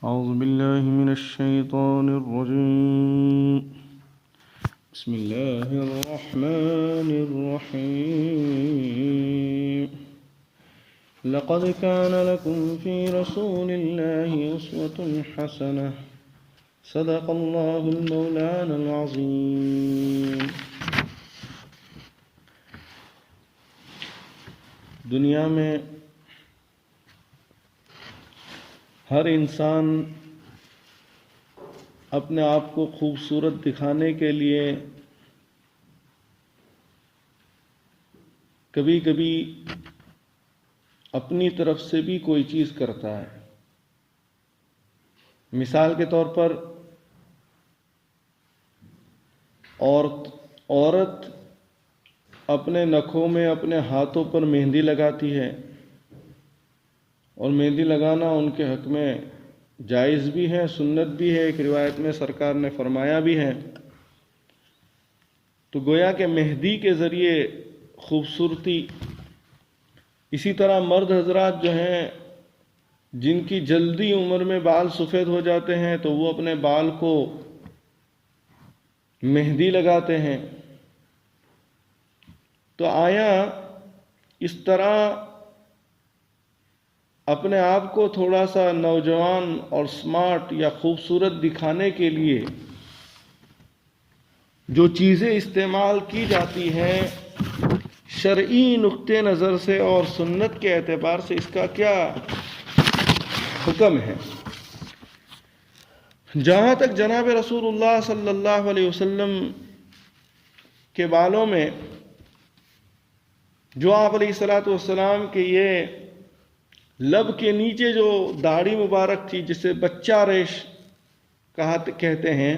أعوذ بالله من الشيطان الرجيم. بسم الله الرحمن الرحيم. لقد كان لكم في رسول الله أسوة حسنة. صدق الله المولانا العظيم. دنیا میں ہر انسان اپنے آپ کو خوبصورت دکھانے کے لیے کبھی کبھی اپنی طرف سے بھی کوئی چیز کرتا ہے. مثال کے طور پر عورت اپنے نخوں میں اپنے ہاتھوں پر مہندی لگاتی ہے، اور مہندی لگانا ان کے حق میں جائز بھی ہے، سنت بھی ہے، ایک روایت میں سرکار نے فرمایا بھی ہے. تو گویا کہ مہندی کے ذریعے خوبصورتی. اسی طرح مرد حضرات جو ہیں جن کی جلدی عمر میں بال سفید ہو جاتے ہیں تو وہ اپنے بال کو مہندی لگاتے ہیں. تو آیا اس طرح اپنے آپ کو تھوڑا سا نوجوان اور سمارٹ یا خوبصورت دکھانے کے لیے جو چیزیں استعمال کی جاتی ہیں شرعی نقطہ نظر سے اور سنت کے اعتبار سے اس کا کیا حکم ہے؟ جہاں تک جناب رسول اللہ صلی اللہ علیہ وسلم کے بالوں میں جو آپ علیہ الصلوۃ والسلام کے یہ لب کے نیچے جو داڑھی مبارک تھی جسے بچہ ریش کہتے ہیں،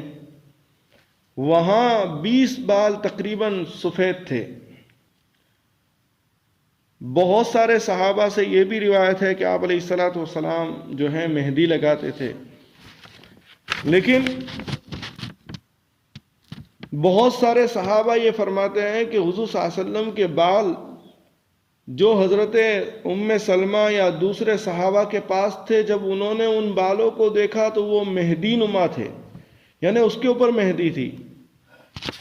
وہاں 20 بال تقریباً سفید تھے. بہت سارے صحابہ سے یہ بھی روایت ہے کہ آپ علیہ الصلوۃ والسلام جو ہیں مہندی لگاتے تھے، لیکن بہت سارے صحابہ یہ فرماتے ہیں کہ حضور صلی اللہ علیہ وسلم کے بال جو حضرت ام سلمہ یا دوسرے صحابہ کے پاس تھے، جب انہوں نے ان بالوں کو دیکھا تو وہ مہندی نما تھے، یعنی اس کے اوپر مہندی تھی.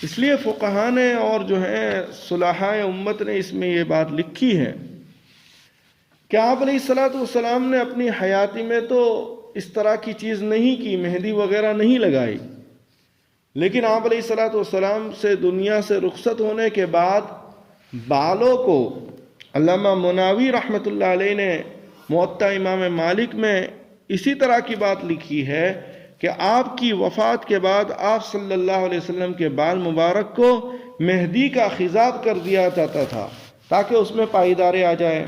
اس لیے فقہاء نے اور جو ہیں صلحاء امت نے اس میں یہ بات لکھی ہے کہ آپ علیہ الصلوۃ والسلام نے اپنی حیاتی میں تو اس طرح کی چیز نہیں کی، مہندی وغیرہ نہیں لگائی، لیکن آپ علیہ الصلوۃ والسلام سے دنیا سے رخصت ہونے کے بعد بالوں کو علامہ مناوی رحمۃ اللہ علیہ نے موطا امام مالک میں اسی طرح کی بات لکھی ہے کہ آپ کی وفات کے بعد آپ صلی اللہ علیہ وسلم کے بال مبارک کو مہندی کا خضاب کر دیا جاتا تھا تاکہ اس میں پائیداری آ جائے.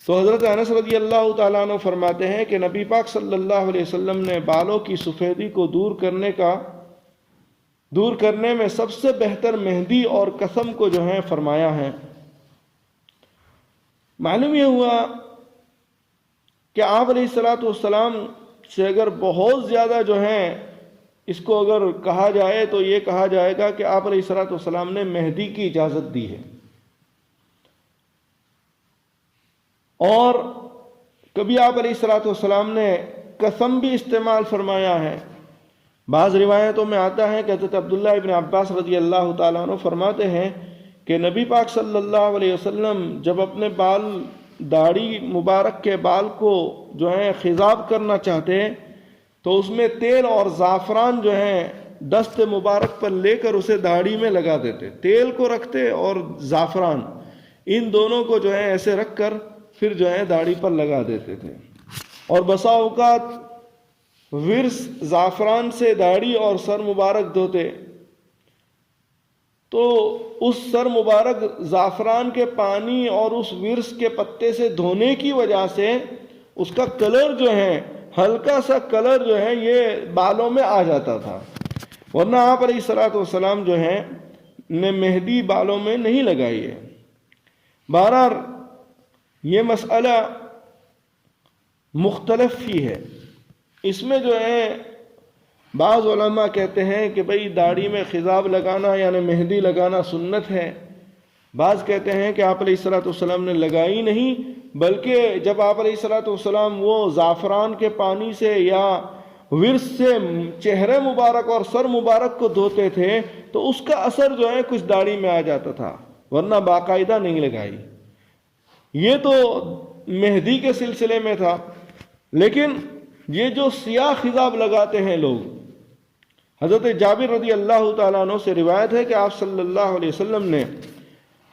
تو حضرت انس رضی اللہ تعالیٰ عنہ فرماتے ہیں کہ نبی پاک صلی اللہ علیہ وسلم نے بالوں کی سفیدی کو دور کرنے میں سب سے بہتر مہندی اور قسم کو جو ہے فرمایا ہے. معلوم یہ ہوا کہ آپ علیہ الصلوۃ والسلام سے اگر بہت زیادہ جو ہیں اس کو اگر کہا جائے تو یہ کہا جائے گا کہ آپ علیہ الصلوۃ والسلام نے مہندی کی اجازت دی ہے. اور کبھی آپ علیہ الصلوۃ والسلام نے قسم بھی استعمال فرمایا ہے. بعض روایتوں میں آتا ہے کہ حضرت عبداللہ ابن عباس رضی اللہ تعالیٰ عنہ فرماتے ہیں کہ نبی پاک صلی اللہ علیہ وسلم جب اپنے داڑھی مبارک کے بال کو جو ہے خضاب کرنا چاہتے تو اس میں تیل اور زعفران جو ہے دست مبارک پر لے کر اسے داڑھی میں لگا دیتے. تیل کو رکھتے اور زعفران ان دونوں کو جو ہے ایسے رکھ کر پھر جو ہے داڑھی پر لگا دیتے تھے. اور بسا اوقات ورس زعفران سے داڑھی اور سر مبارک دھوتے تو اس سر مبارک زعفران کے پانی اور اس ورس کے پتے سے دھونے کی وجہ سے اس کا کلر جو ہے ہلکا سا کلر جو ہے یہ بالوں میں آ جاتا تھا، ورنہ آپ علیہ الصلوۃ والسلام جو ہیں نے مہندی بالوں میں نہیں لگائی ہے. بہرحال یہ مسئلہ مختلف ہی ہے. اس میں جو ہے بعض علماء کہتے ہیں کہ بھئی داڑھی میں خضاب لگانا یعنی مہندی لگانا سنت ہے، بعض کہتے ہیں کہ آپ علیہ الصلوۃ والسلام نے لگائی نہیں، بلکہ جب آپ علیہ الصلوۃ والسلام وہ زعفران کے پانی سے یا ورس سے چہرے مبارک اور سر مبارک کو دھوتے تھے تو اس کا اثر جو ہے کچھ داڑھی میں آ جاتا تھا، ورنہ باقاعدہ نہیں لگائی۔ یہ تو مہدی کے سلسلے میں تھا، لیکن یہ جو سیاہ خضاب لگاتے ہیں لوگ، حضرت جابر رضی اللہ تعالیٰ عنہ سے روایت ہے کہ آپ صلی اللہ علیہ وسلم نے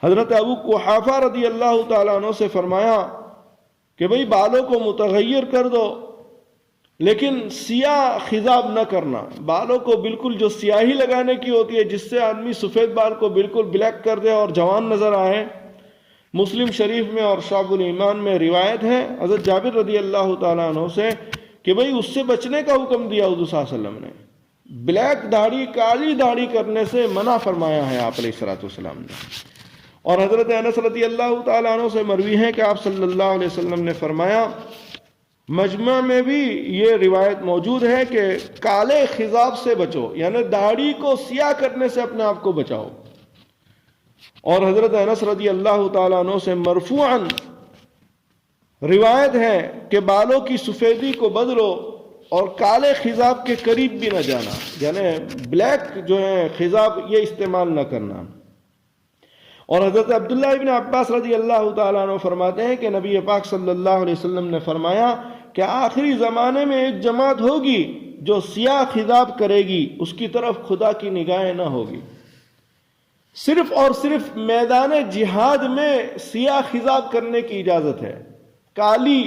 حضرت ابو قحافہ رضی اللہ تعالیٰ عنہ سے فرمایا کہ بھئی بالوں کو متغیر کر دو، لیکن سیاہ خضاب نہ کرنا۔ بالوں کو بالکل جو سیاہی لگانے کی ہوتی ہے، جس سے آدمی سفید بال کو بالکل بلیک کر دے اور جوان نظر آئے، مسلم شریف میں اور شعب الایمان میں روایت ہے حضرت جابر رضی اللہ تعالیٰ عنہ سے کہ بھئی اس سے بچنے کا حکم دیا حضور صلی اللہ علیہ وسلم نے۔ بلیک داڑھی، کالی داڑھی کرنے سے منع فرمایا ہے آپ علیہ الصلوۃ والسلام نے۔ اور حضرت انس رضی اللہ تعالیٰ عنہ سے مروی ہے کہ آپ صلی اللہ علیہ وسلم نے فرمایا، مجمع میں بھی یہ روایت موجود ہے کہ کالے خضاب سے بچو، یعنی داڑھی کو سیاہ کرنے سے اپنے آپ کو بچاؤ۔ اور حضرت انس رضی اللہ تعالیٰ عنہ سے مرفوعاً روایت ہے کہ بالوں کی سفیدی کو بدلو اور کالے خضاب کے قریب بھی نہ جانا، یعنی بلیک جو ہے خضاب یہ استعمال نہ کرنا۔ اور حضرت عبداللہ ابن عباس رضی اللہ تعالیٰ عنہ فرماتے ہیں کہ نبی پاک صلی اللہ علیہ وسلم نے فرمایا کہ آخری زمانے میں ایک جماعت ہوگی جو سیاہ خضاب کرے گی، اس کی طرف خدا کی نگاہیں نہ ہوگی۔ صرف اور صرف میدان جہاد میں سیاہ خضاب کرنے کی اجازت ہے، کالی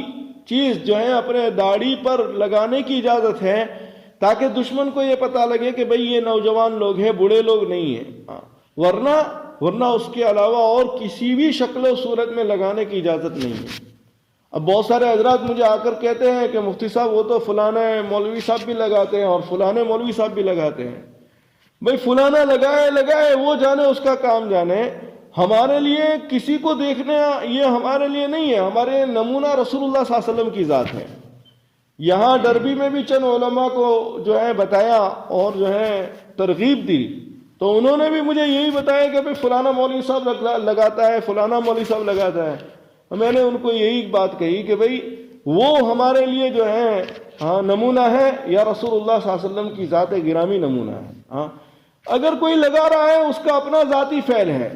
چیز جو ہے اپنے داڑھی پر لگانے کی اجازت ہے، تاکہ دشمن کو یہ پتہ لگے کہ بھئی یہ نوجوان لوگ ہیں، بوڑھے لوگ نہیں ہیں، ورنہ اس کے علاوہ اور کسی بھی شکل و صورت میں لگانے کی اجازت نہیں ہے۔ اب بہت سارے حضرات مجھے آ کر کہتے ہیں کہ مفتی صاحب وہ تو فلانے مولوی صاحب بھی لگاتے ہیں اور فلانے مولوی صاحب بھی لگاتے ہیں۔ بھئی فلانا لگائے وہ جانے، اس کا کام جانے، ہمارے لیے کسی کو دیکھنا یہ ہمارے لیے نہیں ہے، ہمارے نمونہ رسول اللہ صلی اللہ علیہ وسلم کی ذات ہے۔ یہاں ڈربی میں بھی چند علماء کو جو ہے بتایا اور جو ہے ترغیب دی، تو انہوں نے بھی مجھے یہی بتایا کہ بھئی فلانا مولوی صاحب لگاتا ہے، فلانا مولوی صاحب لگاتا ہے۔ میں نے ان کو یہی بات کہی کہ بھئی وہ ہمارے لیے جو ہے نمونہ ہے، یا رسول اللہ صلی اللہ علیہ وسلم کی ذات گرامی نمونہ ہے۔ اگر کوئی لگا رہا ہے اس کا اپنا ذاتی فعل ہے،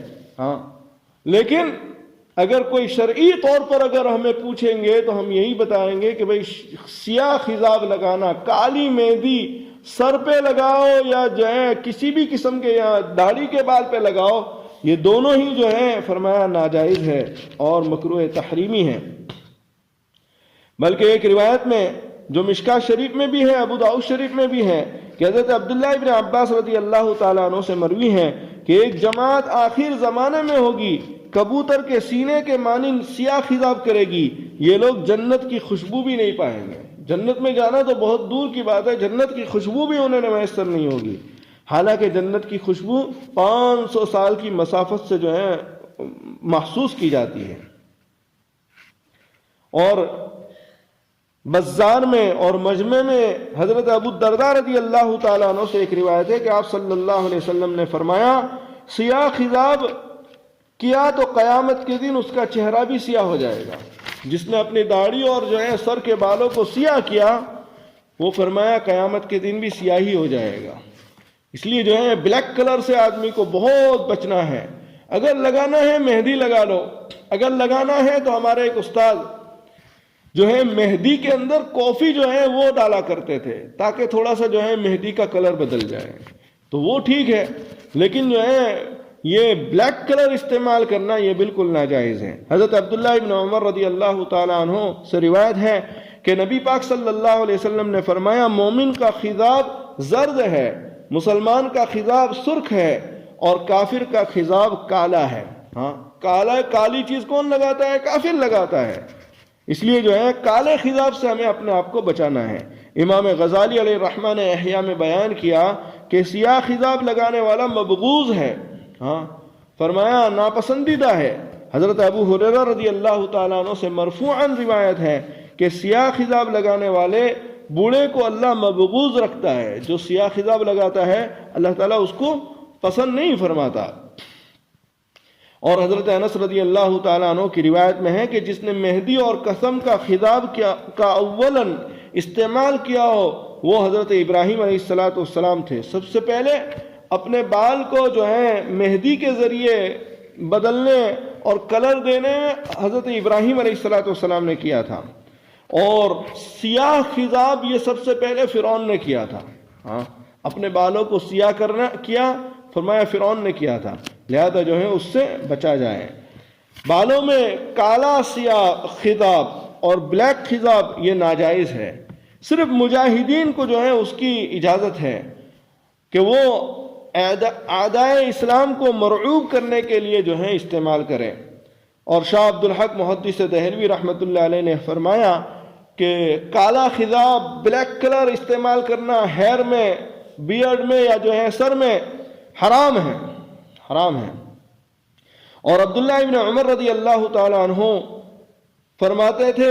لیکن اگر کوئی شرعی طور پر اگر ہمیں پوچھیں گے تو ہم یہی بتائیں گے کہ بھئی سیاہ خضاب لگانا، کالی مہندی سر پہ لگاؤ یا جو ہے کسی بھی قسم کے یا داڑھی کے بال پہ لگاؤ، یہ دونوں ہی جو ہے فرمایا ناجائز ہے اور مکروہ تحریمی ہے۔ بلکہ ایک روایت میں جو مشکاۃ شریف میں بھی ہے، ابو داؤد شریف میں بھی ہے، کہ حضرت عبداللہ ابن عباس رضی اللہ تعالیٰ عنہ سے مروی ہے کہ ایک جماعت آخر زمانے میں ہوگی، کبوتر کے سینے کے مانند سیاہ خضاب کرے گی، یہ لوگ جنت کی خوشبو بھی نہیں پائیں گے۔ جنت میں جانا تو بہت دور کی بات ہے، جنت کی خوشبو بھی انہیں میسر نہیں ہوگی، حالانکہ جنت کی خوشبو 500 سال کی مسافت سے جو ہے محسوس کی جاتی ہے۔ اور بزار میں اور مجمع میں حضرت ابو الدرداء رضی اللہ تعالیٰ عنہ سے ایک روایت ہے کہ آپ صلی اللہ علیہ وسلم نے فرمایا، سیاہ خضاب کیا تو قیامت کے دن اس کا چہرہ بھی سیاہ ہو جائے گا۔ جس نے اپنی داڑھی اور جو ہے سر کے بالوں کو سیاہ کیا، وہ فرمایا قیامت کے دن بھی سیاہی ہو جائے گا۔ اس لیے جو ہے بلیک کلر سے آدمی کو بہت بچنا ہے۔ اگر لگانا ہے مہندی لگا لو، اگر لگانا ہے تو ہمارے ایک استاد جو ہے مہندی کے اندر کافی جو ہے وہ ڈالا کرتے تھے تاکہ تھوڑا سا جو ہے مہندی کا کلر بدل جائے، تو وہ ٹھیک ہے، لیکن جو ہے یہ بلیک کلر استعمال کرنا یہ بالکل ناجائز ہے۔ حضرت عبداللہ ابن عمر رضی اللہ تعالیٰ عنہ سے روایت ہے کہ نبی پاک صلی اللہ علیہ وسلم نے فرمایا، مومن کا خضاب زرد ہے، مسلمان کا خضاب سرخ ہے، اور کافر کا خضاب کالا ہے۔ کالی چیز کون لگاتا ہے؟ کافر لگاتا ہے۔ اس لیے جو ہے کالے خضاب سے ہمیں اپنے آپ کو بچانا ہے۔ امام غزالی علیہ الرحمہ نے احیاء میں بیان کیا کہ سیاہ خضاب لگانے والا مبغوض ہے، فرمایا ناپسندیدہ ہے۔ حضرت ابو ہریرہ رضی اللہ تعالیٰ عنہ سے مرفوعاً روایت ہے کہ سیاہ خضاب لگانے والے بوڑھے کو اللہ مبغوض رکھتا ہے۔ جو سیاہ خضاب لگاتا ہے اللہ تعالیٰ اس کو پسند نہیں فرماتا۔ اور حضرت انس رضی اللہ تعالیٰ عنہ کی روایت میں ہے کہ جس نے مہدی اور قسم کا خطاب کا اولاً استعمال کیا ہو وہ حضرت ابراہیم علیہ السلام تھے. سب سے پہلے اپنے بال کو جو ہے مہدی کے ذریعے بدلنے اور کلر دینے حضرت ابراہیم علیہ السلام نے کیا تھا. اور سیاہ خضاب یہ سب سے پہلے فرعون نے کیا تھا. ہاں اپنے بالوں کو سیاہ کرنا کیا، فرمایا فرعون نے کیا تھا، لہذا جو ہے اس سے بچا جائے. بالوں میں کالا سیاہ خضاب اور بلیک خضاب یہ ناجائز ہے. صرف مجاہدین کو جو ہے اس کی اجازت ہے کہ وہ اعدائے اسلام کو مرعوب کرنے کے لیے جو ہے استعمال کریں. اور شاہ عبدالحق محدث دہلوی رحمۃ اللہ علیہ نے فرمایا کہ کالا خضاب، بلیک کلر استعمال کرنا ہیئر میں، بیئرڈ میں یا جو ہے سر میں حرام ہے، حرام ہے. اور عبداللہ ابن عمر رضی اللہ تعالی عنہ فرماتے تھے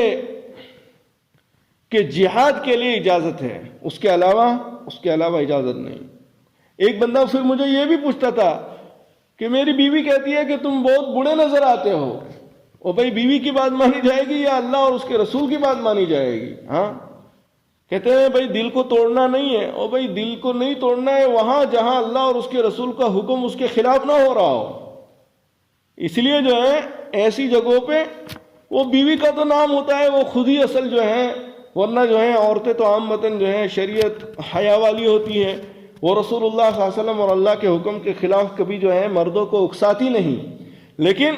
کہ جہاد کے لیے اجازت ہے، اس کے علاوہ اجازت نہیں. ایک بندہ پھر مجھے یہ بھی پوچھتا تھا کہ میری بیوی کہتی ہے کہ تم بہت بوڑھے نظر آتے ہو، اور بھائی بیوی کی بات مانی جائے گی یا اللہ اور اس کے رسول کی بات مانی جائے گی؟ ہاں کہتے ہیں بھائی دل کو توڑنا نہیں ہے. اور بھائی دل کو نہیں توڑنا ہے وہاں جہاں اللہ اور اس کے رسول کا حکم اس کے خلاف نہ ہو رہا ہو. اس لیے جو ہے ایسی جگہوں پہ وہ بیوی کا تو نام ہوتا ہے، وہ خود ہی اصل جو ہے، ورنہ جو ہے عورتیں تو عام متن جو ہے شریعت حیا والی ہوتی ہیں. وہ رسول اللہ صلی اللہ علیہ وسلم اور اللہ کے حکم کے خلاف کبھی جو ہے مردوں کو اکساتی نہیں. لیکن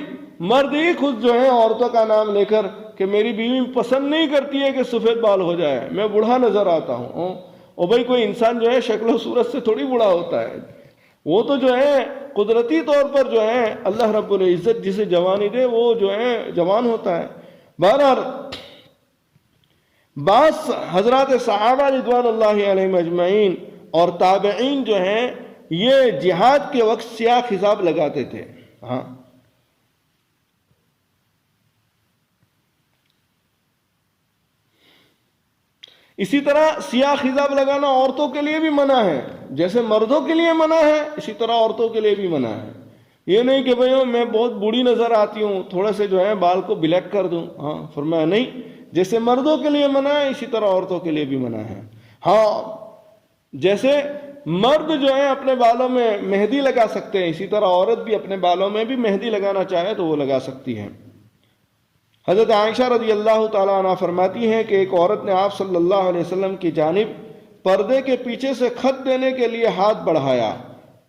مرد ہی خود جو ہے عورتوں کا نام لے کر کہ میری بیوی پسند نہیں کرتی ہے کہ سفید بال ہو جائے، میں بوڑھا نظر آتا ہوں. اور بھائی کوئی انسان جو ہے شکل و صورت سے تھوڑی بوڑھا ہوتا ہے، وہ تو جو ہے قدرتی طور پر جو ہے اللہ رب العزت جسے جوانی دے وہ جو ہے جوان ہوتا ہے. بہرحال بعض حضرات صحابہ رضوان اللہ علیہم اجمعین اور تابعین جو ہیں یہ جہاد کے وقت سیاہ خضاب لگاتے تھے. ہاں اسی طرح سیاہ خضاب لگانا عورتوں کے لیے بھی منع ہے، جیسے مردوں کے لیے منع ہے اسی طرح عورتوں کے لیے بھی منع ہے. یہ نہیں کہ بھئی میں بہت بوڑھی نظر آتی ہوں تھوڑا سے جو ہے بال کو بلیک کر دوں. ہاں فرمایا نہیں، جیسے مردوں کے لیے منع ہے اسی طرح عورتوں کے لیے بھی منع ہے. ہاں جیسے مرد جو ہے اپنے بالوں میں مہندی لگا سکتے ہیں اسی طرح عورت بھی اپنے بالوں میں بھی مہندی لگانا چاہے تو وہ لگا سکتی ہے. حضرت عائشہ رضی اللہ تعالیٰ عنہ فرماتی ہیں کہ ایک عورت نے آپ صلی اللہ علیہ وسلم کی جانب پردے کے پیچھے سے خط دینے کے لیے ہاتھ بڑھایا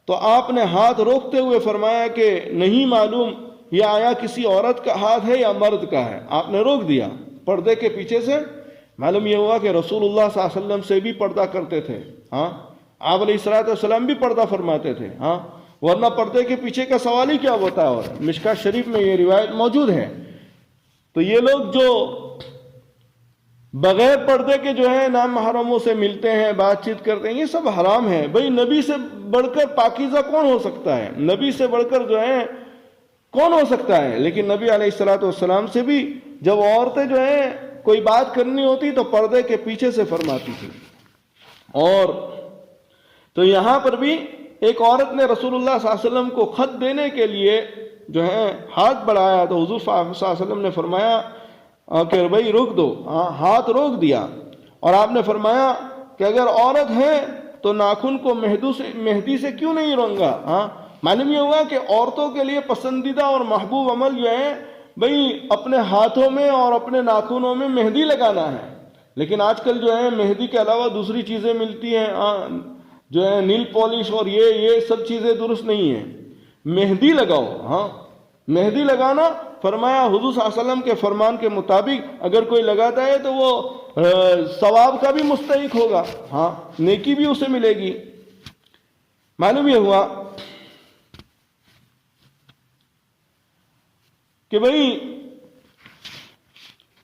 تو آپ نے ہاتھ روکتے ہوئے فرمایا کہ نہیں معلوم یہ آیا کسی عورت کا ہاتھ ہے یا مرد کا ہے. آپ نے روک دیا پردے کے پیچھے سے. معلوم یہ ہوا کہ رسول اللہ صلی اللہ علیہ وسلم سے بھی پردہ کرتے تھے. ہاں آپ علیہ السلام بھی پردہ فرماتے تھے. ہاں ورنہ پردے کے پیچھے کا سوال ہی کیا ہوتا ہے. اور مشکاۃ شریف میں یہ روایت موجود ہے. تو یہ لوگ جو بغیر پردے کے جو ہے نام محرموں سے ملتے ہیں بات چیت کرتے ہیں یہ سب حرام ہے. بھئی نبی سے بڑھ کر پاکیزہ کون ہو سکتا ہے؟ نبی سے بڑھ کر جو ہے کون ہو سکتا ہے؟ لیکن نبی علیہ السلام سے بھی جب عورتیں جو ہیں کوئی بات کرنی ہوتی تو پردے کے پیچھے سے فرماتی تھی. اور تو یہاں پر بھی ایک عورت نے رسول اللہ صلی اللہ علیہ وسلم کو خط دینے کے لیے جو ہے ہاتھ بڑھایا تو حضور صلی اللہ علیہ وسلم نے فرمایا کہ بھائی روک دو. ہاتھ روک دیا اور آپ نے فرمایا کہ اگر عورت ہے تو ناخن کو مہندی سے کیوں نہیں رنگا. معلوم یہ ہوا کہ عورتوں کے لیے پسندیدہ اور محبوب عمل جو ہے بھئی اپنے ہاتھوں میں اور اپنے ناخنوں میں مہندی لگانا ہے. لیکن آج کل جو ہے مہندی کے علاوہ دوسری چیزیں ملتی ہیں جو ہے نیل پالش اور یہ سب چیزیں درست نہیں ہیں. مہندی لگاؤ. ہاں مہندی لگانا فرمایا حضور صلی اللہ علیہ وسلم کے فرمان کے مطابق اگر کوئی لگاتا ہے تو وہ ثواب کا بھی مستحق ہوگا. ہاں نیکی بھی اسے ملے گی. معلوم یہ ہوا کہ بھئی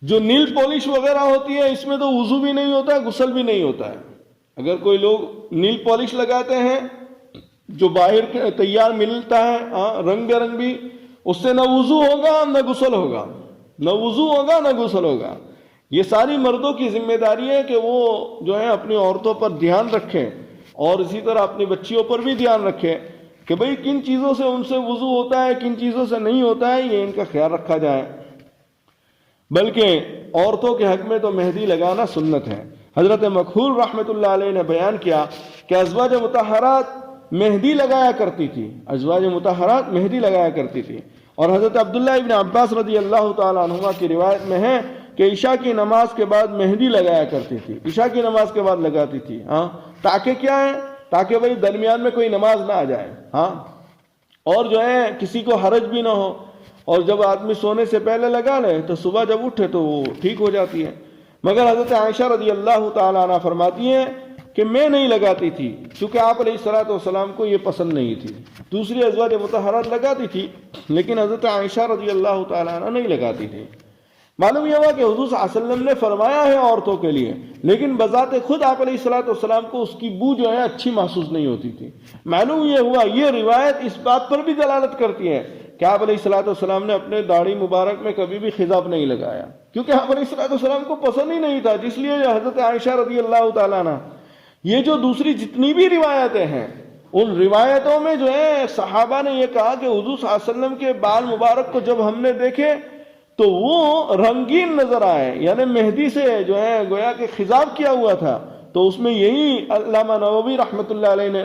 جو نیل پالش وغیرہ ہوتی ہے اس میں تو وضو بھی نہیں ہوتا ہے غسل بھی نہیں ہوتا ہے. اگر کوئی لوگ نیل پالش لگاتے ہیں جو باہر تیار ملتا ہے رنگ برنگ بھی، اس سے نہ وضو ہوگا نہ غسل ہوگا، نہ وضو ہوگا نہ غسل ہوگا. یہ ساری مردوں کی ذمہ داری ہے کہ وہ جو ہے اپنی عورتوں پر دھیان رکھیں اور اسی طرح اپنی بچیوں پر بھی دھیان رکھیں کہ بھئی کن چیزوں سے ان سے وضو ہوتا ہے، کن چیزوں سے نہیں ہوتا ہے، یہ ان کا خیال رکھا جائے۔ بلکہ عورتوں کے حق میں تو مہندی لگانا سنت ہے۔ حضرت مکحول رحمۃ اللہ علیہ نے بیان کیا کہ ازواج مطہرات مہندی لگایا کرتی تھی، ازواج مطہرات مہندی لگایا کرتی تھی۔ اور حضرت عبداللہ ابن عباس رضی اللہ تعالی عنہما کی روایت میں ہے کہ عشاء کی نماز کے بعد مہندی لگایا کرتی تھی، عشاء کی نماز کے بعد لگاتی تھی، تاکہ کیا ہے، تاکہ بھئی درمیان میں کوئی نماز نہ آ جائے، اور جو ہے کسی کو حرج بھی نہ ہو، اور جب آدمی سونے سے پہلے لگا لے تو صبح جب اٹھے تو وہ ٹھیک ہو جاتی ہے۔ مگر حضرت عائشہ رضی اللہ تعالی عنہ فرماتی ہیں کہ میں نہیں لگاتی تھی، کیونکہ آپ علیہ الصلوۃ والسلام کو یہ پسند نہیں تھی۔ دوسری ازواج مطہرات لگاتی تھی، لیکن حضرت عائشہ رضی اللہ تعالی عنہ نہیں لگاتی تھی۔ معلوم یہ ہوا کہ حضور صلی اللہ علیہ وسلم نے فرمایا ہے عورتوں کے لیے، لیکن بذات خود آپ علیہ الصلوۃ والسلام کو اس کی بو جو ہے اچھی محسوس نہیں ہوتی تھی۔ معلوم یہ ہوا، یہ روایت اس بات پر بھی دلالت کرتی ہے کہ آپ علیہ الصلوۃ والسلام نے اپنے داڑھی مبارک میں کبھی بھی خضاب نہیں لگایا، کیونکہ آپ علیہ الصلوۃ والسلام کو پسند ہی نہیں تھا، جس لیے حضرت عائشہ رضی اللہ تعالیٰ عنہ، یہ جو دوسری جتنی بھی روایتیں ہیں، ان روایتوں میں جو ہے صحابہ نے یہ کہا کہ حضور صلی اللہ علیہ وسلم کے بال مبارک کو جب ہم نے دیکھے تو وہ رنگین نظر آئے، یعنی مہندی سے جو ہے گویا کہ خضاب کیا ہوا تھا۔ تو اس میں یہی علامہ نووی رحمۃ اللہ علیہ نے،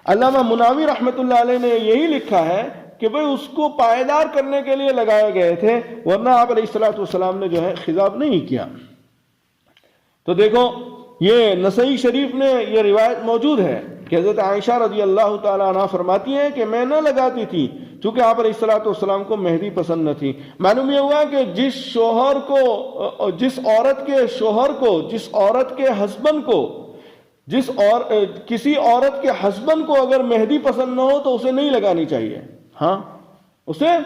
علامہ مناوی رحمۃ اللہ علیہ نے یہی لکھا ہے کہ بھئی اس کو پائیدار کرنے کے لیے لگائے گئے تھے، ورنہ آپ علیہ الصلوۃ والسلام نے جو ہے خضاب نہیں کیا۔ تو دیکھو یہ نسائی شریف میں یہ روایت موجود ہے کہ حضرت عائشہ رضی اللہ تعالی عنہ فرماتی ہیں کہ میں نہ لگاتی تھی، چونکہ آپ علیہ الصلوۃ والسلام کو مہندی پسند نہ تھی۔ معلوم یہ ہوا کہ جس شوہر کو، جس عورت کے شوہر کو، جس عورت کے ہسبینڈ کو، کسی عورت کے ہسبینڈ کو اگر مہندی پسند نہ ہو تو اسے نہیں لگانی چاہیے۔ اسے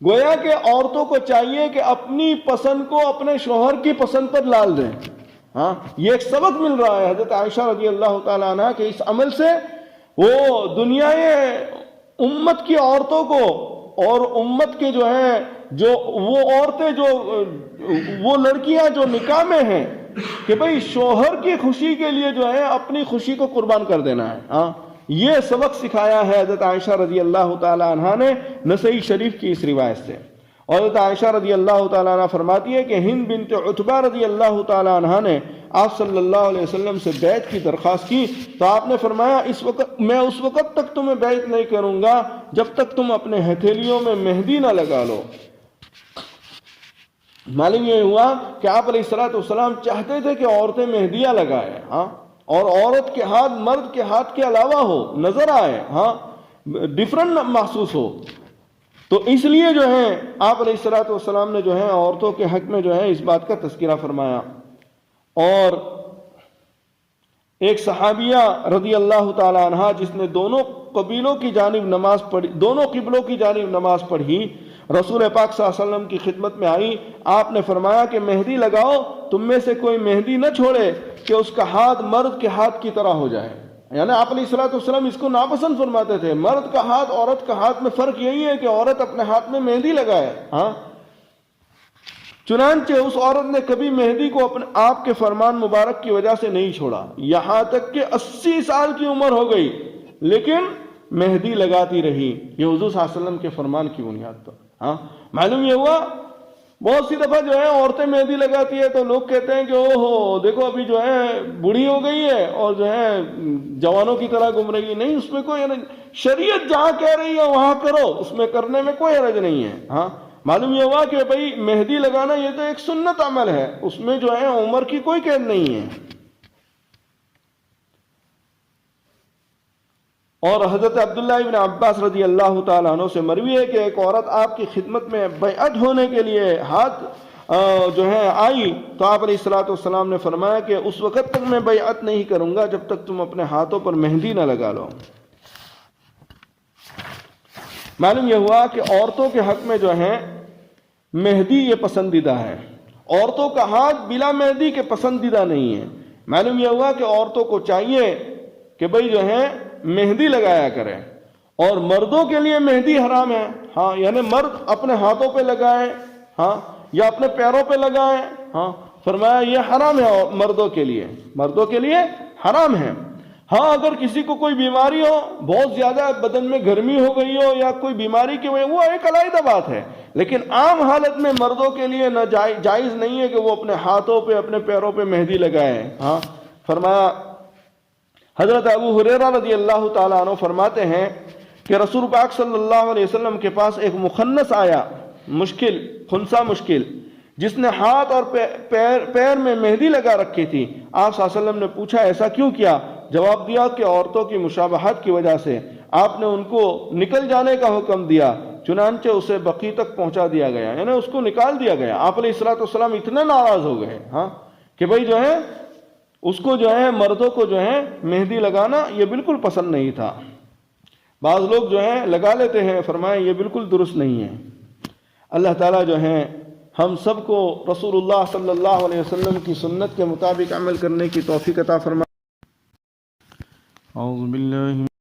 گویا کہ عورتوں کو چاہیے کہ اپنی پسند کو اپنے شوہر کی پسند پر ڈال دیں۔ یہ ایک سبق مل رہا ہے حضرت عائشہ رضی اللہ تعالیٰ عنہ کہ اس عمل سے وہ دنیا امت کی عورتوں کو، اور امت کے جو ہیں جو وہ عورتیں، جو وہ لڑکیاں جو نکاح میں ہیں، کہ بھئی شوہر کی خوشی کے لیے جو ہے اپنی خوشی کو قربان کر دینا ہے۔ یہ سبق سکھایا ہے حضرت عائشہ رضی اللہ تعالی عنہا نے نسائی شریف کی اس روایت سے۔ اور حضرت عائشہ رضی اللہ تعالی عنہ فرماتی ہے کہ ہند بنت عتبہ رضی اللہ تعالی عنہا نے آپ صلی اللہ علیہ وسلم سے بیعت کی درخواست کی تو آپ نے فرمایا میں اس وقت تک تمہیں بیعت نہیں کروں گا جب تک تم اپنے ہتھیلیوں میں مہندی نہ لگا لو۔ معلوم یہ ہوا کہ آپ علیہ الصلوۃ والسلام چاہتے تھے کہ عورتیں مہندیاں لگائیں، اور عورت کے ہاتھ مرد کے ہاتھ کے علاوہ ہو، نظر آئے، ڈفرنٹ محسوس ہو۔ تو اس لیے جو ہے آپ علیہ الصلوۃ والسلام نے جو ہے عورتوں کے حق میں جو ہے اس بات کا تذکرہ فرمایا۔ اور ایک صحابیہ رضی اللہ تعالی عنہ جس نے دونوں قبیلوں کی جانب نماز پڑھی، دونوں قبلوں کی جانب نماز پڑھی، رسول پاک صلی اللہ علیہ وسلم کی خدمت میں آئی، آپ نے فرمایا کہ مہندی لگاؤ، تم میں سے کوئی مہندی نہ چھوڑے کہ اس کا ہاتھ مرد کے ہاتھ کی طرح ہو جائے۔ یعنی آپ علیہ الصلوۃ والسلام اس کو ناپسند فرماتے تھے۔ مرد کا ہاتھ عورت کا ہاتھ میں فرق یہی ہے کہ عورت اپنے ہاتھ میں مہندی لگائے۔ چنانچہ اس عورت نے کبھی مہندی کو اپنے آپ کے فرمان مبارک کی وجہ سے نہیں چھوڑا، یہاں تک کہ 80 سال کی عمر ہو گئی لیکن مہندی لگاتی رہی، یہ حضور صلی اللہ علیہ وسلم کے فرمان کی بنیاد پر۔ معلوم یہ ہوا بہت سی دفعہ جو ہے عورتیں مہندی لگاتی ہے تو لوگ کہتے ہیں کہ اوہو دیکھو ابھی جو ہے بوڑھی ہو گئی ہے اور جو ہے جوانوں کی طرح گھوم رہی ہے۔ نہیں، اس میں کوئی شریعت جہاں کہہ رہی ہے وہاں کرو، اس میں کرنے میں کوئی حرج نہیں ہے۔ معلوم یہ ہوا کہ بھئی مہندی لگانا یہ تو ایک سنت عمل ہے، اس میں جو ہے عمر کی کوئی قید نہیں ہے۔ اور حضرت عبداللہ ابن عباس رضی اللہ تعالیٰ عنہ سے مروی ہے کہ ایک عورت آپ کی خدمت میں بیعت ہونے کے لیے ہاتھ جو ہے آئی تو آپ علیہ الصلوۃ والسلام نے فرمایا کہ اس وقت تک میں بیعت نہیں کروں گا جب تک تم اپنے ہاتھوں پر مہندی نہ لگا لو۔ معلوم یہ ہوا کہ عورتوں کے حق میں جو ہے مہندی یہ پسندیدہ ہے، عورتوں کا ہاتھ بلا مہندی کے پسندیدہ نہیں ہے۔ معلوم یہ ہوا کہ عورتوں کو چاہیے کہ بھئی جو ہے مہندی لگایا کرے، اور مردوں کے لیے مہندی حرام ہے۔ یعنی مرد اپنے ہاتھوں پہ لگائے یا اپنے پیروں پہ لگائے، فرمایا یہ حرام ہے مردوں کے لیے، مردوں کے لیے حرام ہے۔ ہاں اگر کسی کو کوئی بیماری ہو، بہت زیادہ بدن میں گرمی ہو گئی ہو یا کوئی بیماری کی وجہ، وہ ایک علیحدہ بات ہے، لیکن عام حالت میں مردوں کے لیے نہ جائز نہیں ہے کہ وہ اپنے ہاتھوں پہ اپنے پیروں پہ مہندی لگائیں. ہاں فرمایا حضرت ابو ہریرہ رضی اللہ تعالیٰ عنہ فرماتے ہیں کہ رسول پاک صلی اللہ علیہ وسلم کے پاس ایک مخنث آیا، خنثی مشکل، جس نے ہاتھ اور پیر میں مہندی لگا رکھی تھی. آپ صلی اللہ علیہ وسلم نے پوچھا ایسا کیوں کیا؟ جواب دیا کہ عورتوں کی مشابہت کی وجہ سے. آپ نے ان کو نکل جانے کا حکم دیا، چنانچہ اسے بقیع تک پہنچا دیا گیا، یعنی اس کو نکال دیا گیا. آپ علیہ الصلوۃ والسلام اتنے ناراض ہو گئے ہاں کہ بھائی جو ہے اس کو جو ہے مردوں کو جو ہے مہندی لگانا یہ بالکل پسند نہیں تھا. بعض لوگ جو ہیں لگا لیتے ہیں، فرمائیں یہ بالکل درست نہیں ہے. اللہ تعالیٰ جو ہے ہم سب کو رسول اللہ صلی اللہ علیہ وسلم کی سنت کے مطابق عمل کرنے کی توفیق عطا فرمائے. اعوذ باللہ